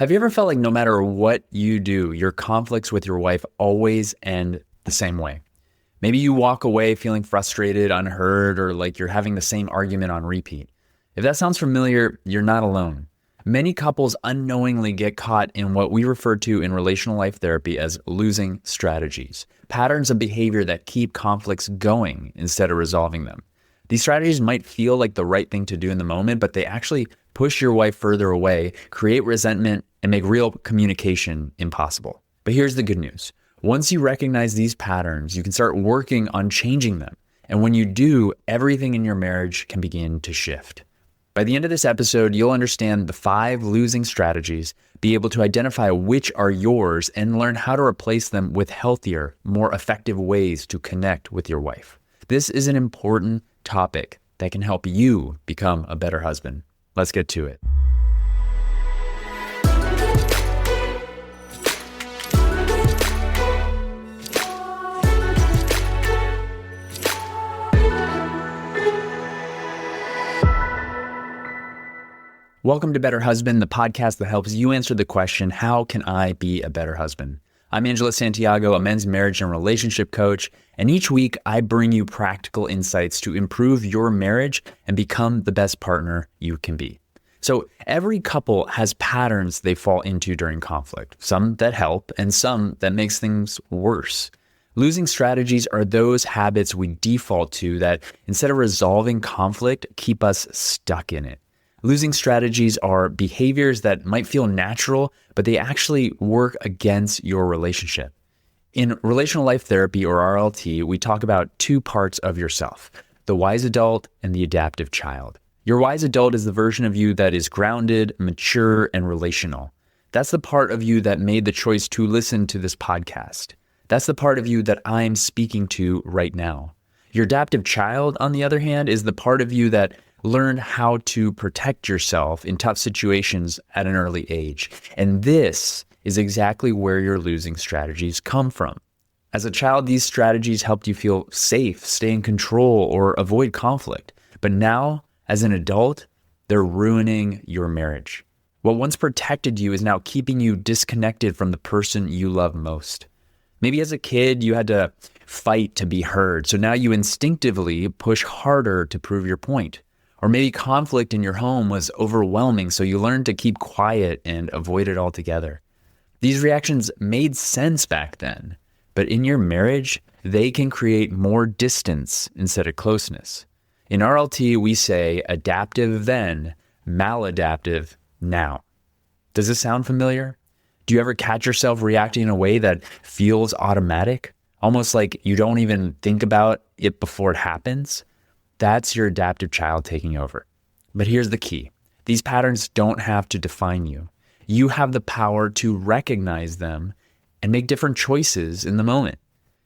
Have you ever felt like no matter what you do, your conflicts with your wife always end the same way? Maybe you walk away feeling frustrated, unheard, or like you're having the same argument on repeat. If that sounds familiar, you're not alone. Many couples unknowingly get caught in what we refer to in relational life therapy as losing strategies, patterns of behavior that keep conflicts going instead of resolving them. These strategies might feel like the right thing to do in the moment, but they actually push your wife further away, create resentment, and make real communication impossible. But here's the good news. Once you recognize these patterns, you can start working on changing them. And when you do, everything in your marriage can begin to shift. By the end of this episode, you'll understand the 5 losing strategies, be able to identify which are yours, and learn how to replace them with healthier, more effective ways to connect with your wife. This is an important topic that can help you become a better husband. Let's get to it. Welcome to Better Husband, the podcast that helps you answer the question, how can I be a better husband? I'm Angela Santiago, a men's marriage and relationship coach, and each week I bring you practical insights to improve your marriage and become the best partner you can be. So every couple has patterns they fall into during conflict, some that help and some that makes things worse. Losing strategies are those habits we default to that, instead of resolving conflict, keep us stuck in it. Losing strategies are behaviors that might feel natural, but they actually work against your relationship. In relational life therapy, or RLT, we talk about 2 parts of yourself, the wise adult and the adaptive child. Your wise adult is the version of you that is grounded, mature, and relational. That's the part of you that made the choice to listen to this podcast. That's the part of you that I'm speaking to right now. Your adaptive child, on the other hand, is the part of you that learn how to protect yourself in tough situations at an early age. And this is exactly where your losing strategies come from. As a child, these strategies helped you feel safe, stay in control, or avoid conflict. But now, as an adult, they're ruining your marriage. What once protected you is now keeping you disconnected from the person you love most. Maybe as a kid, you had to fight to be heard, so now you instinctively push harder to prove your point. Or maybe conflict in your home was overwhelming, so you learned to keep quiet and avoid it altogether. These reactions made sense back then, but in your marriage, they can create more distance instead of closeness. In RLT, we say adaptive then, maladaptive now. Does this sound familiar? Do you ever catch yourself reacting in a way that feels automatic? Almost like you don't even think about it before it happens? That's your adaptive child taking over. But here's the key. These patterns don't have to define you. You have the power to recognize them and make different choices in the moment.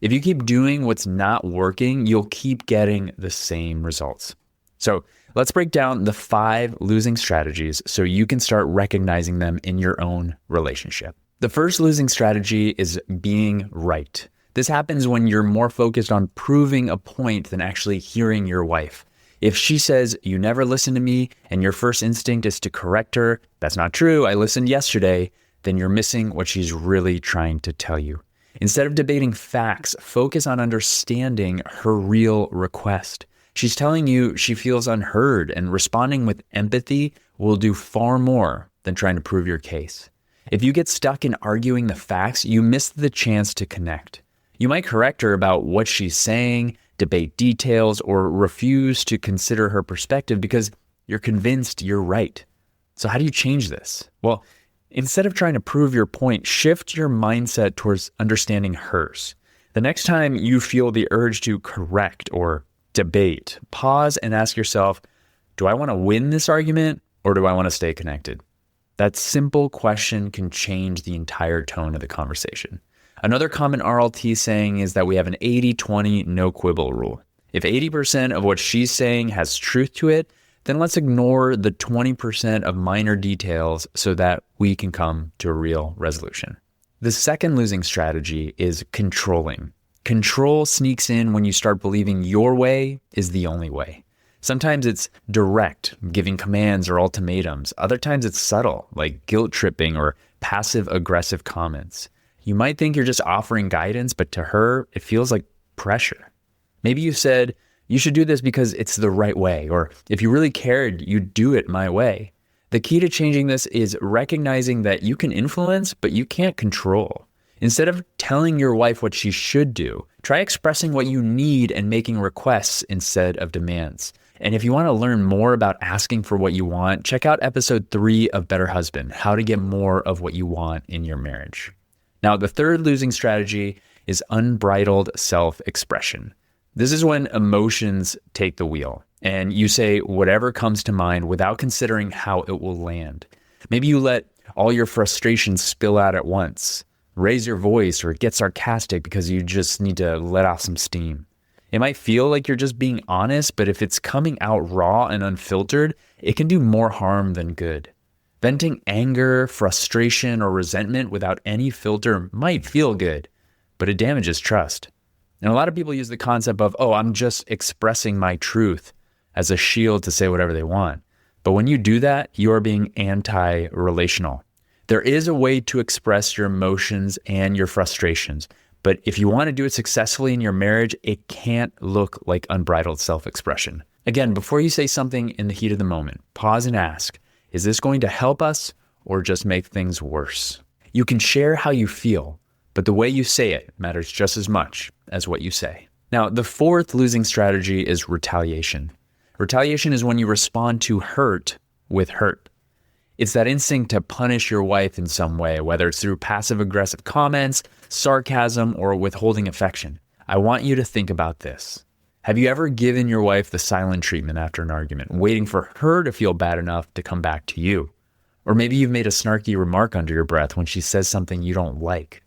If you keep doing what's not working, you'll keep getting the same results. So let's break down the 5 losing strategies so you can start recognizing them in your own relationship. The first losing strategy is being right. This happens when you're more focused on proving a point than actually hearing your wife. If she says, "You never listen to me," and your first instinct is to correct her, "That's not true, I listened yesterday," then you're missing what she's really trying to tell you. Instead of debating facts, focus on understanding her real request. She's telling you she feels unheard, and responding with empathy will do far more than trying to prove your case. If you get stuck in arguing the facts, you miss the chance to connect. You might correct her about what she's saying, debate details, or refuse to consider her perspective because you're convinced you're right. So how do you change this? Well, instead of trying to prove your point, shift your mindset towards understanding hers. The next time you feel the urge to correct or debate, pause and ask yourself, do I want to win this argument or do I want to stay connected? That simple question can change the entire tone of the conversation. Another common RLT saying is that we have an 80-20 no quibble rule. If 80% of what she's saying has truth to it, then let's ignore the 20% of minor details so that we can come to a real resolution. The second losing strategy is controlling. Control sneaks in when you start believing your way is the only way. Sometimes it's direct, giving commands or ultimatums. Other times it's subtle, like guilt tripping or passive aggressive comments. You might think you're just offering guidance, but to her, it feels like pressure. Maybe you said, you should do this because it's the right way, or if you really cared, you'd do it my way. The key to changing this is recognizing that you can influence, but you can't control. Instead of telling your wife what she should do, try expressing what you need and making requests instead of demands. And if you want to learn more about asking for what you want, check out episode 3 of Better Husband, how to get more of what you want in your marriage. Now, the third losing strategy is unbridled self-expression. This is when emotions take the wheel and you say whatever comes to mind without considering how it will land. Maybe you let all your frustrations spill out at once, raise your voice, or get sarcastic because you just need to let off some steam. It might feel like you're just being honest, but if it's coming out raw and unfiltered, it can do more harm than good. Venting anger, frustration, or resentment without any filter might feel good, but it damages trust. And a lot of people use the concept of, I'm just expressing my truth as a shield to say whatever they want. But when you do that, you are being anti-relational. There is a way to express your emotions and your frustrations, but if you want to do it successfully in your marriage, it can't look like unbridled self-expression. Again, before you say something in the heat of the moment, pause and ask, is this going to help us or just make things worse? You can share how you feel, but the way you say it matters just as much as what you say. Now, the fourth losing strategy is retaliation. Retaliation is when you respond to hurt with hurt. It's that instinct to punish your wife in some way, whether it's through passive-aggressive comments, sarcasm, or withholding affection. I want you to think about this. Have you ever given your wife the silent treatment after an argument, waiting for her to feel bad enough to come back to you? Or maybe you've made a snarky remark under your breath when she says something you don't like.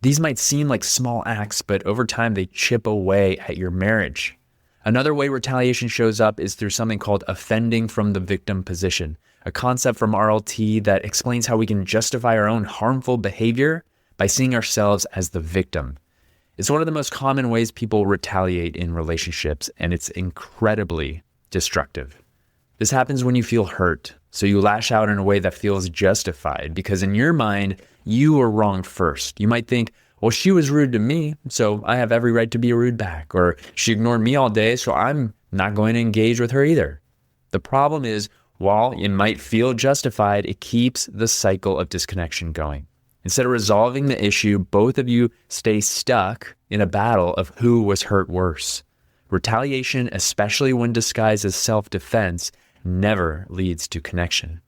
These might seem like small acts, but over time they chip away at your marriage. Another way retaliation shows up is through something called offending from the victim position, a concept from RLT that explains how we can justify our own harmful behavior by seeing ourselves as the victim. It's one of the most common ways people retaliate in relationships, and it's incredibly destructive. This happens when you feel hurt, so you lash out in a way that feels justified because in your mind, you were wrong first. You might think, well, she was rude to me, so I have every right to be rude back. Or she ignored me all day, so I'm not going to engage with her either. The problem is, while it might feel justified, it keeps the cycle of disconnection going. Instead of resolving the issue, both of you stay stuck in a battle of who was hurt worse. Retaliation, especially when disguised as self-defense, never leads to connection.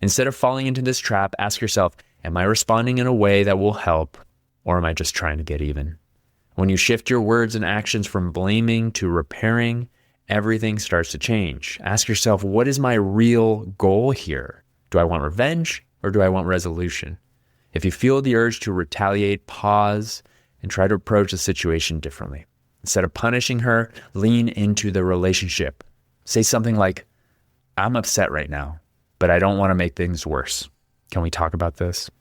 Instead of falling into this trap, ask yourself, am I responding in a way that will help, or am I just trying to get even? When you shift your words and actions from blaming to repairing, everything starts to change. Ask yourself, what is my real goal here? Do I want revenge or do I want resolution? If you feel the urge to retaliate, pause and try to approach the situation differently. Instead of punishing her, lean into the relationship. Say something like, I'm upset right now, but I don't want to make things worse. Can we talk about this?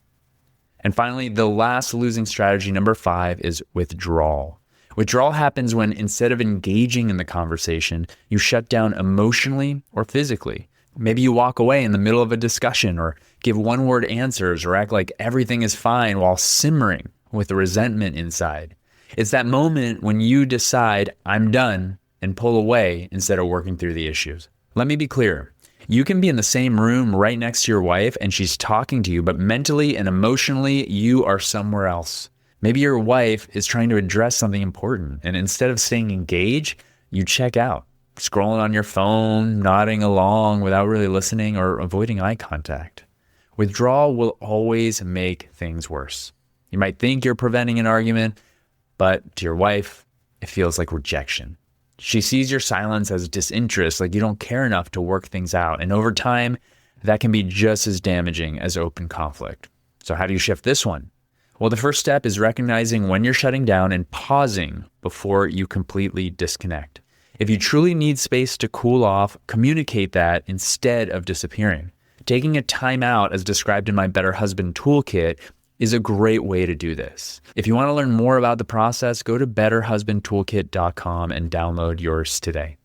And finally, the last losing strategy, number 5, is withdrawal. Withdrawal happens when instead of engaging in the conversation, you shut down emotionally or physically. Maybe you walk away in the middle of a discussion or give one-word answers or act like everything is fine while simmering with the resentment inside. It's that moment when you decide, I'm done, and pull away instead of working through the issues. Let me be clear. You can be in the same room right next to your wife and she's talking to you, but mentally and emotionally, you are somewhere else. Maybe your wife is trying to address something important, and instead of staying engaged, you check out, scrolling on your phone, nodding along without really listening or avoiding eye contact. Withdrawal will always make things worse. You might think you're preventing an argument, but to your wife, it feels like rejection. She sees your silence as disinterest, like you don't care enough to work things out. And over time, that can be just as damaging as open conflict. So how do you shift this one? Well, the first step is recognizing when you're shutting down and pausing before you completely disconnect. If you truly need space to cool off, communicate that instead of disappearing. Taking a time out, as described in my Better Husband Toolkit, is a great way to do this. If you want to learn more about the process, go to betterhusbandtoolkit.com and download yours today.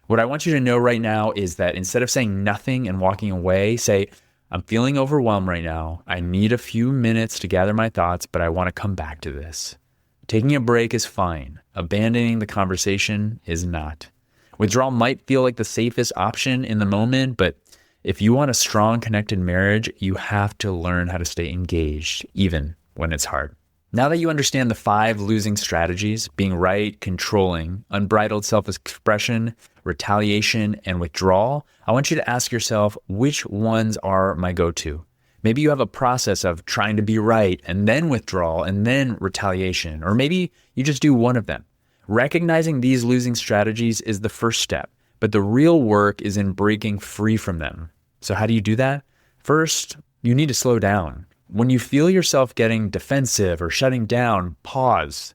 What I want you to know right now is that instead of saying nothing and walking away, say, I'm feeling overwhelmed right now. I need a few minutes to gather my thoughts, but I want to come back to this. Taking a break is fine. Abandoning the conversation is not. Withdrawal might feel like the safest option in the moment, but if you want a strong, connected marriage, you have to learn how to stay engaged, even when it's hard. Now that you understand the 5 losing strategies, being right, controlling, unbridled self-expression, retaliation, and withdrawal, I want you to ask yourself, which ones are my go-to? Maybe you have a process of trying to be right and then withdrawal and then retaliation, or maybe you just do one of them. Recognizing these losing strategies is the first step, but the real work is in breaking free from them. So how do you do that? First, you need to slow down. When you feel yourself getting defensive or shutting down, pause.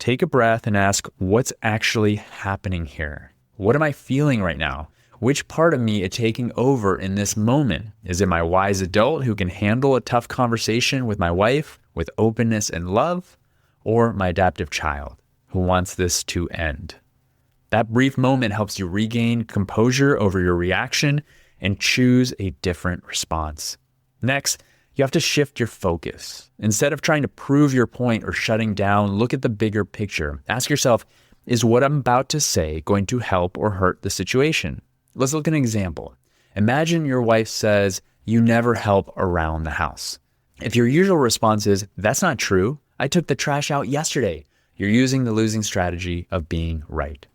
Take a breath and ask, what's actually happening here? What am I feeling right now? Which part of me is taking over in this moment? Is it my wise adult who can handle a tough conversation with my wife with openness and love? Or my adaptive child who wants this to end? That brief moment helps you regain composure over your reaction and choose a different response. Next, you have to shift your focus. Instead of trying to prove your point or shutting down, look at the bigger picture. Ask yourself, is what I'm about to say going to help or hurt the situation? Let's look at an example. Imagine your wife says, you never help around the house. If your usual response is, that's not true, I took the trash out yesterday, you're using the losing strategy of being right.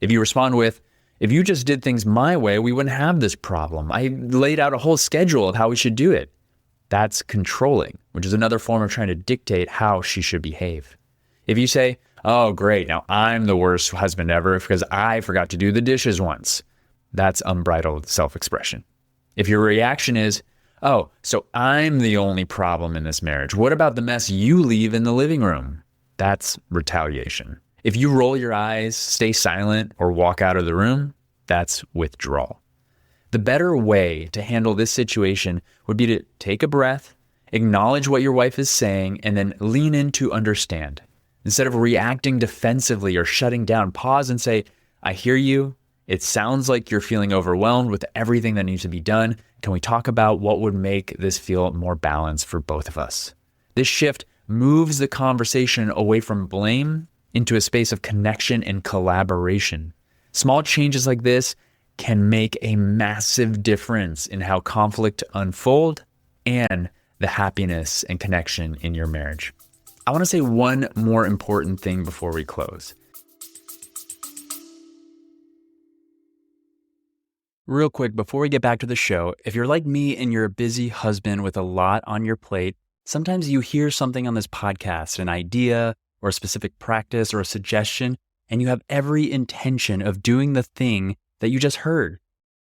If you respond with, if you just did things my way, we wouldn't have this problem. I laid out a whole schedule of how we should do it. That's controlling, which is another form of trying to dictate how she should behave. If you say, oh, great, now I'm the worst husband ever because I forgot to do the dishes once, that's unbridled self-expression. If your reaction is, oh, so I'm the only problem in this marriage, what about the mess you leave in the living room? That's retaliation. If you roll your eyes, stay silent, or walk out of the room, that's withdrawal. The better way to handle this situation would be to take a breath, acknowledge what your wife is saying, and then lean in to understand. Instead of reacting defensively or shutting down, pause and say, I hear you. It sounds like you're feeling overwhelmed with everything that needs to be done. Can we talk about what would make this feel more balanced for both of us? This shift moves the conversation away from blame into a space of connection and collaboration. Small changes like this can make a massive difference in how conflict unfold and the happiness and connection in your marriage. I want to say one more important thing before we close. Real quick, before we get back to the show, if you're like me and you're a busy husband with a lot on your plate, sometimes you hear something on this podcast, an idea or a specific practice or a suggestion, and you have every intention of doing the thing that you just heard.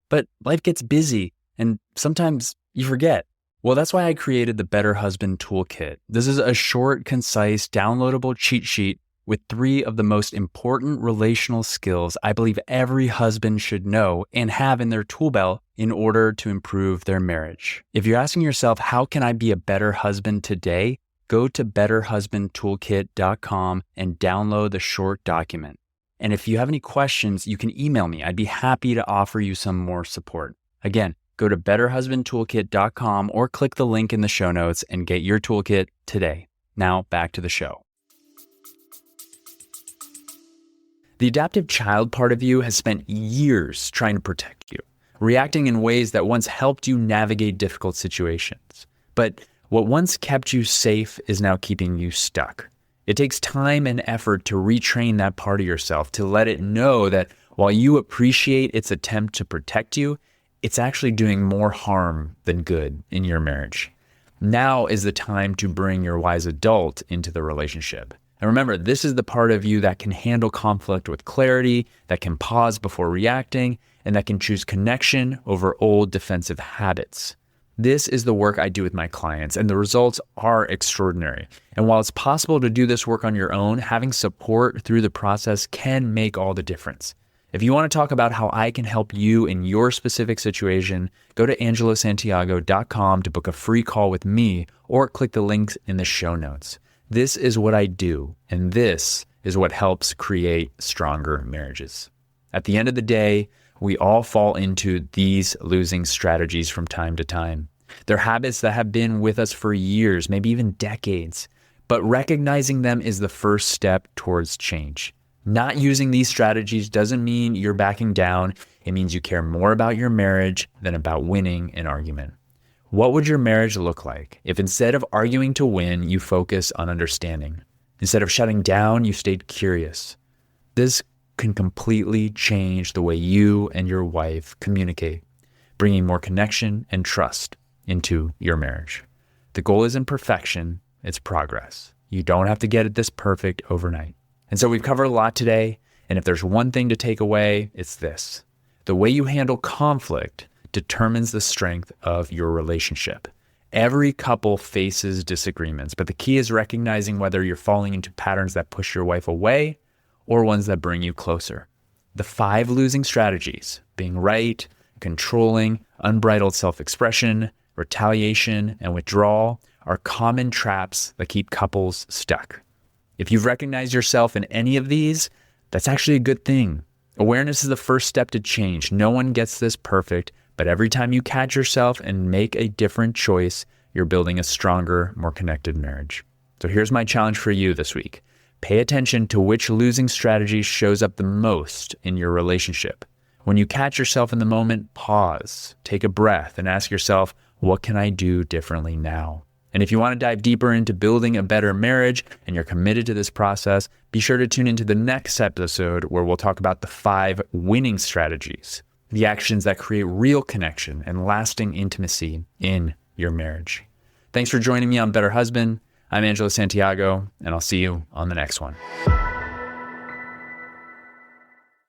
But life gets busy and sometimes you forget. Well, that's why I created the Better Husband Toolkit. This is a short, concise, downloadable cheat sheet with 3 of the most important relational skills I believe every husband should know and have in their tool belt in order to improve their marriage. If you're asking yourself, how can I be a better husband today? Go to betterhusbandtoolkit.com and download the short document. And if you have any questions, you can email me. I'd be happy to offer you some more support. Again, go to betterhusbandtoolkit.com or click the link in the show notes and get your toolkit today. Now back to the show. The adaptive child part of you has spent years trying to protect you, reacting in ways that once helped you navigate difficult situations. But what once kept you safe is now keeping you stuck. It takes time and effort to retrain that part of yourself, to let it know that while you appreciate its attempt to protect you, it's actually doing more harm than good in your marriage. Now is the time to bring your wise adult into the relationship. And remember, this is the part of you that can handle conflict with clarity, that can pause before reacting, and that can choose connection over old defensive habits. This is the work I do with my clients, and the results are extraordinary. And while it's possible to do this work on your own, having support through the process can make all the difference. If you want to talk about how I can help you in your specific situation, go to angelosantiago.com to book a free call with me or click the links in the show notes. This is what I do, and this is what helps create stronger marriages. At the end of the day, We all fall into these losing strategies from time to time. They're habits that have been with us for years, maybe even decades. But recognizing them is the first step towards change. Not using these strategies doesn't mean you're backing down. It means you care more about your marriage than about winning an argument. What would your marriage look like if instead of arguing to win, you focus on understanding? Instead of shutting down, you stayed curious. This can completely change the way you and your wife communicate, bringing more connection and trust into your marriage. The goal isn't perfection, it's progress. You don't have to get this perfect overnight. And so we've covered a lot today, and if there's one thing to take away, it's this. The way you handle conflict determines the strength of your relationship. Every couple faces disagreements, but the key is recognizing whether you're falling into patterns that push your wife away or ones that bring you closer. The 5 losing strategies, being right, controlling, unbridled self-expression, retaliation, and withdrawal, are common traps that keep couples stuck. If you've recognized yourself in any of these, that's actually a good thing. Awareness is the first step to change. No one gets this perfect, but every time you catch yourself and make a different choice, you're building a stronger, more connected marriage. So here's my challenge for you this week. Pay attention to which losing strategy shows up the most in your relationship. When you catch yourself in the moment, pause, take a breath, and ask yourself, what can I do differently now? And if you want to dive deeper into building a better marriage and you're committed to this process, be sure to tune into the next episode where we'll talk about the 5 winning strategies, the actions that create real connection and lasting intimacy in your marriage. Thanks for joining me on Better Husband. I'm Angelo Santiago, and I'll see you on the next one.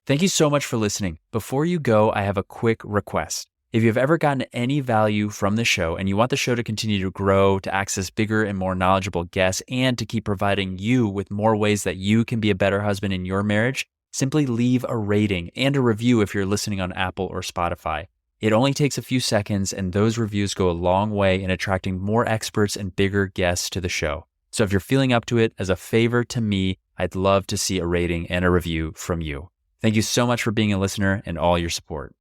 Thank you so much for listening. Before you go, I have a quick request. If you've ever gotten any value from the show and you want the show to continue to grow, to access bigger and more knowledgeable guests, and to keep providing you with more ways that you can be a better husband in your marriage, simply leave a rating and a review if you're listening on Apple or Spotify. It only takes a few seconds, and those reviews go a long way in attracting more experts and bigger guests to the show. So if you're feeling up to it, as a favor to me, I'd love to see a rating and a review from you. Thank you so much for being a listener and all your support.